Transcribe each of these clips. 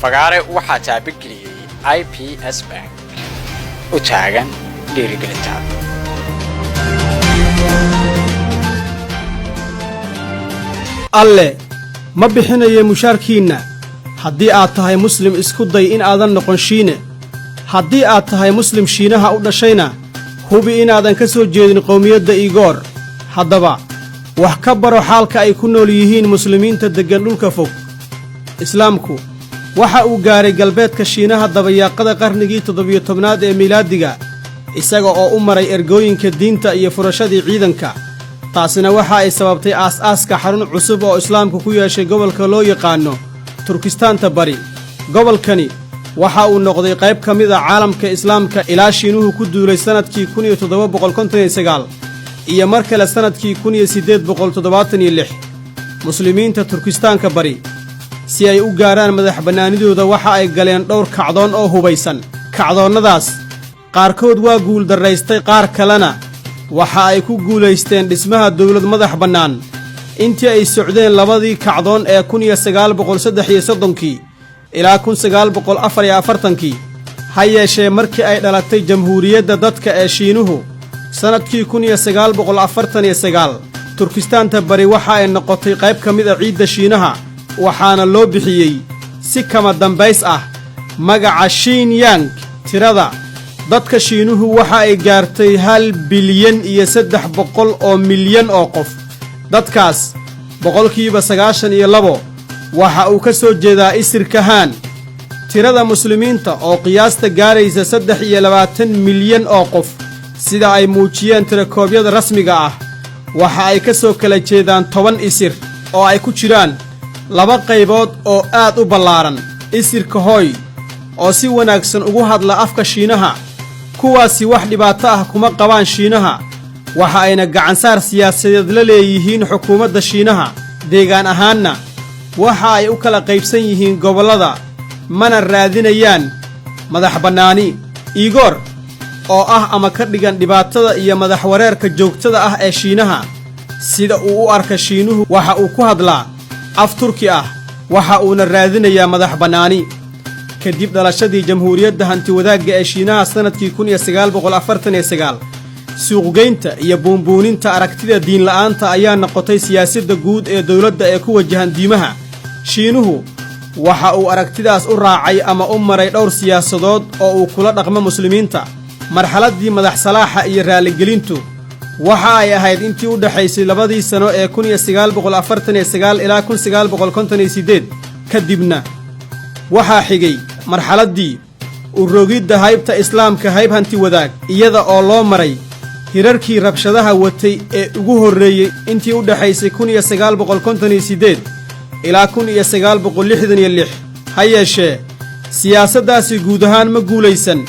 fagaare waxaa taabageliyey IPS Bank u taagan dhiirigelintaada. alle ma bixinayo mushaarkiinna haddii aad tahay muslim isku day in aadan noqon shiine haddii aad tahay muslim shiinaha u dhashayna hubi inaadan ka soo jeedin qowmiyadda iigoor haddaba wax ka baro xaalka ay ku nool yihiin muslimiinta deggan dhulka fog islaamku waxa uu gaaray galbeedka shiinaha dabayaaqada qarnigii 17aad ee miilaadiga isaga oo u maray ergooyinka diinta iyo furashadii ciidanka taasina waxa ay sababtay aas-aaska xarun cusub oo islaamku ku yeeshay gobolka loo yaqaano turkistaanta bari gobolkani waxa uu noqday qayb ka mid ah caalamka islaamka ilaa shiinuhu ku duulay sanadkii 1759 iyo mar kale sanadkii 1876 muslimiinta turkistaanka bari si ay u gaaraan madax bannaanidooda waxa ay galeen dhowr kacdoon oo hubaysan kacdoonnadaas qaarkood waa guul daraystay qaar kalena waxa ay ku guulaysteen dhismaha dawlad madax bannaan intii ay socdeen labadii kacdoon ee 1933 ilaa 1944 ha yeeshee markii ay dhalatay jamhuuriyadda dadka ee shiinuhu sanadkii 1949 turkistaanta bari waxa ay noqotay qayb ka mid ah ciidda shiinaha waxaana loo bixiyey si kama dambays ah magaca Xinjiang tirada dadka shiinuhu waxa ay gaartay 1 bilyan iyo 300 oo milyan oo qof dadkaas boqolkiiba 92 waxa uu ka soo jeedaa isirka Han tirada muslimiinta oo qiyaasta gaaraysa 23 milyan oo qof sida ay muujiyeen tirakoobyada rasmiga ah waxa ay ka soo kala jeedaan 10 isir oo ay ku jiraan laba qaybood oo aad u ballaaran isirka Hooy oo si wanaagsan ugu hadla afka shiinaha kuwaasi wax dhibaato ah kuma qabaan shiinaha waxa ayna gacansaar siyaasadeed la leeyihiin xukuumadda shiinaha deegaan ahaanna waxa ay u kala qaybsan yihiin gobollada mana raadinayaan madax bannaani iigoor oo ah ama ka dhigan dhibaatada iyo madax wareerka joogtada ah ee shiinaha sida uu u arka shiinuhu waxa uu ku hadlaa af turki ah waxa uuna raadinayaa madax bannaani kadib dhalashadii jamhuuriyadda hantiwadaagga ee shiinaha sanadkii 1949 suuqgeynta iyo buunbuuninta aragtida diinla'aanta ayaa noqotay siyaasadda guud ee dawladda ee ku wajahan diimaha shiinuhu waxa uu aragtidaas u raacay ama u maray dhowr siyaasadood oo uu kula dhaqmo muslimiinta marxaladdii madax salaaxa iyo raaligelintu waxa ay ahayd intii u dhaxaysay labadii sano ee 1949 ilaa 1958 kadibna waxaa xigay marxaladdii u rogidda haybta islaamka hayb hanti wadaag iyada oo loo maray hirarkii rabshadaha watay ee ugu horreeyey intii u dhaxaysay 1958 ilaa 1966 ha yeeshee siyaasaddaasi guud ahaan ma guulaysan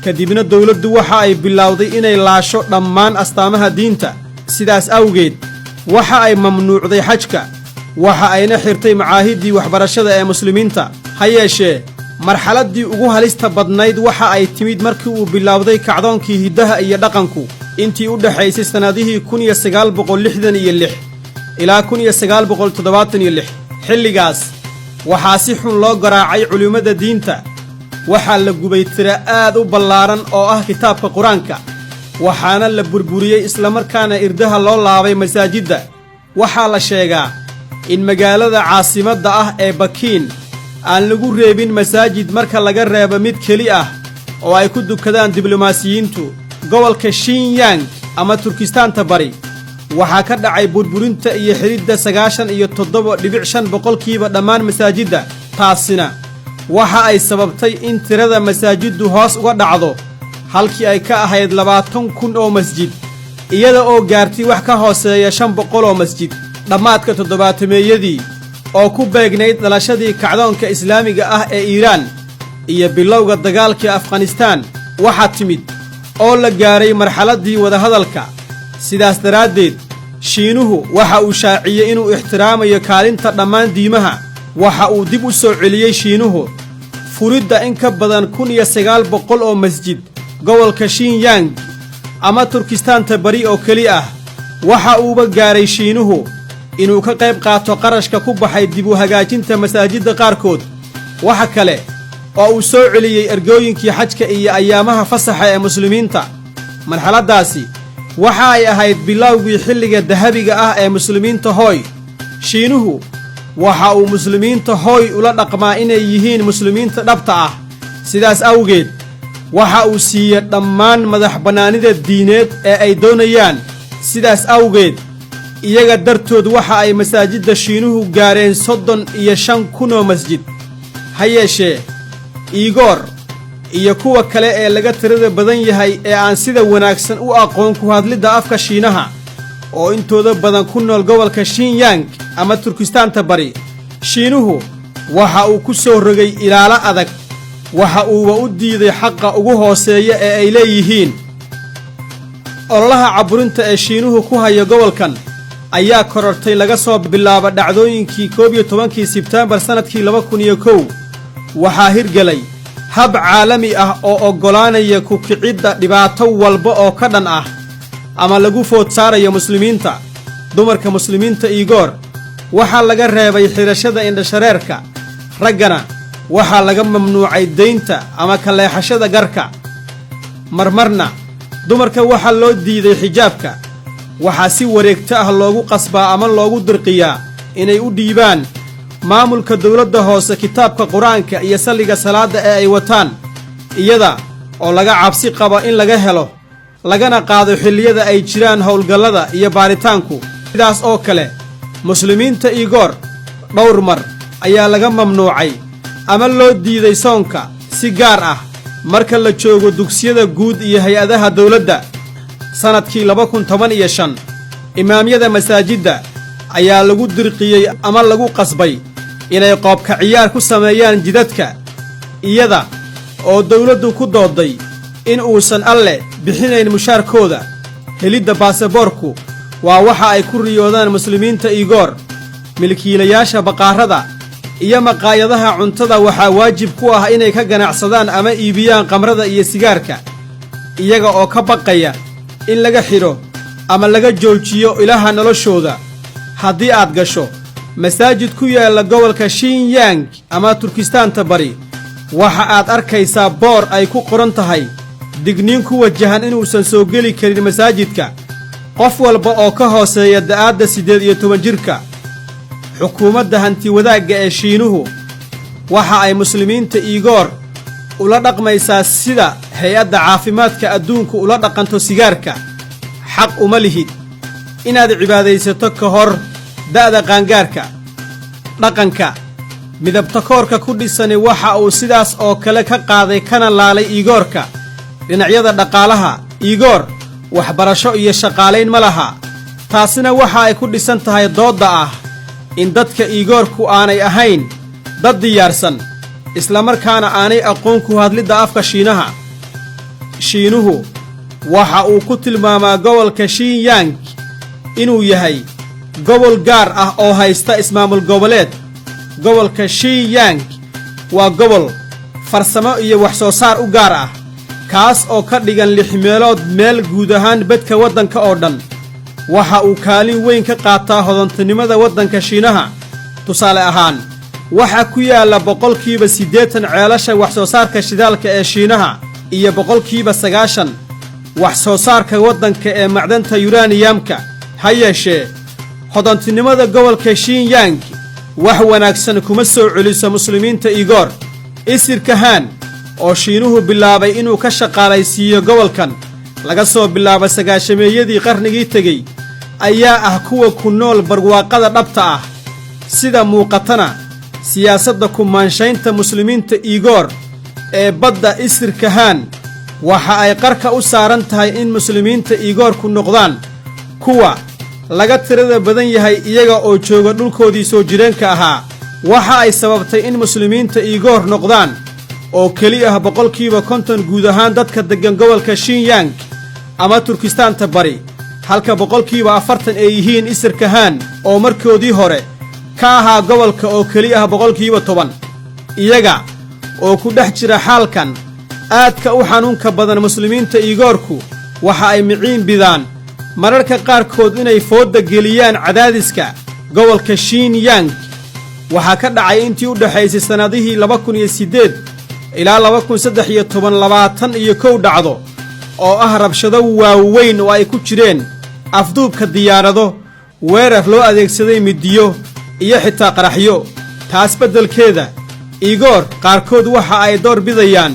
kadibna dawladdu waxa ay bilowday inay laasho dhammaan astaamaha diinta sidaas awgeed waxa ay mamnuucday xajka waxa ayna xirtay macaahiddii waxbarashada ee muslimiinta ha yeeshee marxaladdii ugu halista badnayd waxa ay timid markii uu bilowday kacdoonkii hiddaha iyo dhaqanku intii u dhaxaysay sannadihii 1966 ilaa 1976 xilligaas waxaa si xun loo garaacay culimmada diinta waxaa la gubay tira aad u ballaaran oo ah kitaabka qur-aanka waxaana la burburiyey islamarkaana irdaha loo laabay masaajidda waxaa la sheegaa in magaalada caasimadda ah ee Bakiin aan lagu reebin masaajid marka laga reebo mid keli ah oo ay ku dukadaan diblomaasiyiintu gobolka Xinjiang ama Turkistaanta bari waxaa ka dhacay burburinta iyo xiridda 97.5% dhammaan masaajidda taasina waxa ay sababtay in tirada masaajiddu hoos uga dhacdo halkii ay ka ahayd 20,000 oo masjid iyada oo gaartay wax ka hooseeya 500 oo masjid dhammaadka 70meeyadii oo ku beegnayd dhalashadii kacdoonka islaamiga ah ee Iiraan iyo bilowga dagaalkii Afghanistan waxa timid oo la gaaray marxaladdii wada hadalka sidaas daraaddeed shiinuhu waxa uu shaaciyay inuu ixtiraamayo kaalinta dhammaan diimaha waxa uu dib u soo celiyey shiinuhu furidda in ka badan 1900 oo masjid gobolka Xinjiang ama Turkistaanta bari oo keli ah waxa uuba gaaray shiinuhu inuu ka qayb qaato qarashka ku baxay dib u hagaajinta masaajidda qaarkood waxa kale oo uu soo celiyey ergooyinkii xajka iyo ayaamaha fasaxa ee muslimiinta marxaladdaasi waxa ay ahayd bilowgii xilliga dahabiga ah ee muslimiinta hooy shiinuhu waxa uu muslimiinta hooy ula dhaqmaa inay yihiin muslimiinta dhabta ah sidaas awgeed waxa uu siiyey dhammaan madax bannaanida diineed ee ay doonayaan sidaas awgeed iyaga dartood waxa ay masaajidda shiinuhu gaareen 35,000 oo masjid ha yeeshee iigoor iyo kuwa kale ee laga tirada badan yahay ee aan sida wanaagsan u aqoon ku hadlidda afka shiinaha oo intooda badan ku nool gobolka Xinjiang ama Turkistaanta bari shiinuhu waxa uu ku soo rogay ilaalo adag waxa uu u diiday xaqa ugu hooseeya ee ay leeyihiin ololaha caburinta ee shiinuhu ku hayo gobolkan ayaa korortay laga soo bilaabo dhacdooyinkii 11 Sebtembar sanadkii 2001 waxaa hirgelay hab caalami ah oo oggolaanaya ku kicidda dhibaato walba oo ka dhan ah ama lagu food saarayo muslimiinta dumarka muslimiinta iigoor waxaa laga reebay xirashada indhashareerka raggana waxaa laga mamnuucay deynta ama ka leexashada garka marmarna dumarka waxaa loo diiday xijaabka waxaa si wareegto ah loogu qasbaa ama loogu dirqiyaa inay u dhiibaan maamulka dawladda hoose kitaabka quraanka iyo salliga salaada ee ay wataan iyada oo laga cabsi qabo in laga helo lagana qaado xilliyada ay jiraan howlgallada iyo baaritaanku sidaas oo kale muslimiinta iigoor dhowr mar ayaa laga mamnuucay ama loo diiday soonka si gaar ah marka la joogo dugsiyada guud iyo hay-adaha dawladda sanadkii 2015 imaamyada masaajidda ayaa lagu dirqiyey ama lagu qasbay inay qoobka ciyaar ku sameeyaan jidadka iyada oo dawladdu ku dooday in uusan alle bixinayn mushaarkooda helidda baasaboorku waa waxa ay ku riyoodaan muslimiinta iigoor milkiilayaasha baqaarada iyo maqaayadaha cuntada waxaa waajib ku ah inay ka ganacsadaan ama iibiyaan qamrada iyo sigaarka iyaga oo ka baqaya in laga xidho ama laga joojiyo ilaha noloshooda haddii aad gasho masaajid ku yaalla gobolka Xinjiang ama Turkistaanta bari waxa aad arkaysaa boor ay ku qoran tahay digniin ku wajahan inuusan soo geli karin masaajidka qof walba oo ka hooseeya da'aadda 18 jirka xukuumadda hanti wadaagga ee shiinuhu waxa ay muslimiinta iigoor ula dhaqmaysaa sida hay-adda caafimaadka adduunku ula dhaqanto sigaarka xaq uma lihid inaad cibaadaysato ka hor da'da qaangaarka dhaqanka midabtakoorka ku dhisani waxa uu sidaas oo kale ka qaaday kana laalay iigoorka dhinacyada dhaqaalaha iigoor waxbarasho iyo shaqaalayn ma laha taasina waxa ay ku dhisan tahay doodda ah in dadka iigoorku aanay ahayn dad diyaarsan isla markaana aanay aqoon ku hadlidda afka shiinaha shiinuhu waxa uu ku tilmaamaa gobolka Xinjiang inuu yahay gobol gaar ah oo haysta ismaamul goboleed gobolka Xinjiang waa gobol farsamo iyo wax soo saar u gaar ah kaas oo ka dhigan 6 meelood meel guud ahaan bedka waddanka oo dhan waxa uu kaalin weyn ka qaataa hodantinimada waddanka shiinaha tusaale ahaan waxa ku yaala 80% ceelasha wax soo saarka shidaalka ee shiinaha iyo 90% wax soo saarka waddanka ee macdanta uraniumka ha yeeshee hodantinimada gobolka Xinjiang wax wanaagsan kuma soo celiso muslimiinta iigoor isirka Han oo shiinuhu bilaabay inuu ka shaqaalaysiiyo gobolkan laga soo bilaabo 9meeyadii qarnigii tegay ayaa ah kuwa ku nool barwaaqada dhabta ah sida muuqatana siyaasadda ku maanshaynta muslimiinta iigoor ee badda isirka Han waxa ay qarka u saaran tahay in muslimiinta iigoor ku noqdaan kuwa laga tirada badan yahay iyaga oo jooga dhulkoodii soo jireenka ahaa waxa ay sababtay in muslimiinta iigoor noqdaan oo keli ah 50% guud ahaan dadka degan gobolka Xinjiang ama Turkistaanta bari halka 40% ay yihiin isirka Han oo markoodii hore ka ahaa gobolka oo keli ah 10% iyaga oo ku dhex jira xaalkan aadka u xanuunka badan muslimiinta iigoorku waxa ay miciin bidaan mararka qaarkood inay fooda geliyaan cadaadiska gobolka Xinjiang waxaa ka dhacay intii u dhaxaysay sannadihii 2008 ilaa 2013 dhacdo oo ah rabshado waaweyn oo ay ku jireen afduubka diyaarado weerar loo adeegsaday midiyo iyo xitaa qaraxyo taas beddelkeeda Igor qaarkood waxa ay door bidayaan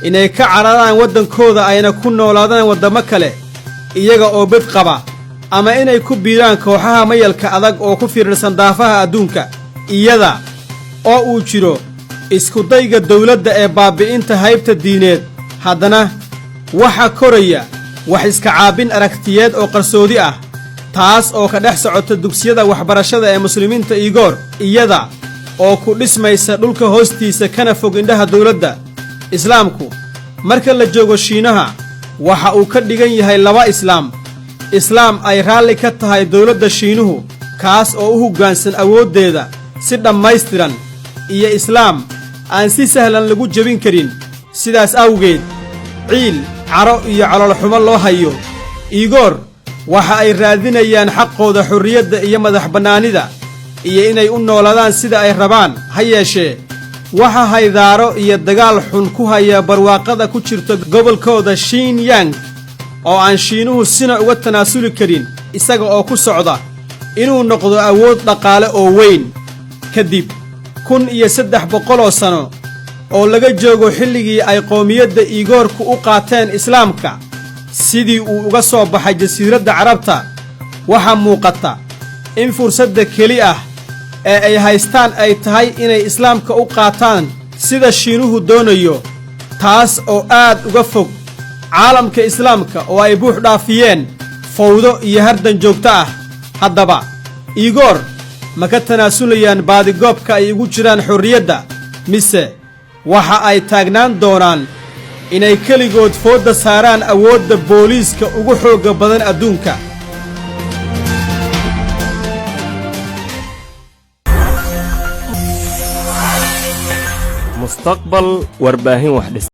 inay ka cararaan waddankooda ayna ku noolaadaan waddamo kale iyaga oo bad qaba ama inay ku biiraan kooxaha mayalka adag oo ku fiirsan daafaha adduunka iyada oo uu jiro isku dayga dawladda ee baabi'inta haybta diineed haddana waxa koraya wax iska caabin aragtiyeed oo qarsoodi ah taas oo ka dhex socota dugsiyada waxbarashada ee muslimiinta Igor iyada oo ku dhismaysa dhulka hoostiisa kana fog indhaha dawladda islaamku marka la joogo Shiinaha waxa uu ka dhigan yahay laba islaam ay raalli ka tahay dawladda Shiinuhu kaas oo u hoggaansan awooddeeda si dhammaystiran iyo islaam aan si sahlan lagu jabin karin sidaas awgeed ciil caro iyo calool xumo loo hayo Igor waxa ay raadinayaan xaqooda xurriyadda iyo madax bannaanida iyo inay u noolaadaan sida ay rabaan ha yeeshee waxa haydaaro iyo dagaal xun ku haya barwaaqada ku jirta gobolkooda Xinjiang oo aan Shiinuhu sina uga tanaasuli karin isaga oo ku socda inuu noqdo awood dhaqaale oo weyn kadib 1300 sano oo laga joogo xilligii ay qoomiyadda Igorku u qaateen islaamka sidii uu uga soo baxay jasiiradda Carabta waxa muuqata in fursadda keli ah ee ay haystaan ay tahay inay islaamka u qaataan sida Shiinuhu doonayo taas oo aad uga fog caalamka islaamka oo ay buux dhaafiyeen fawdo iyo hardan joogto ah haddaba Igor ma ka tanaasulayaan baadigoobka ay ugu jiraan xurriyadda mise waxa ay taagnaan doonaan inay keligood fooda saaraan awoodda booliiska ugu xoogga badan adduunka mustaqbal warbaahin wax dhis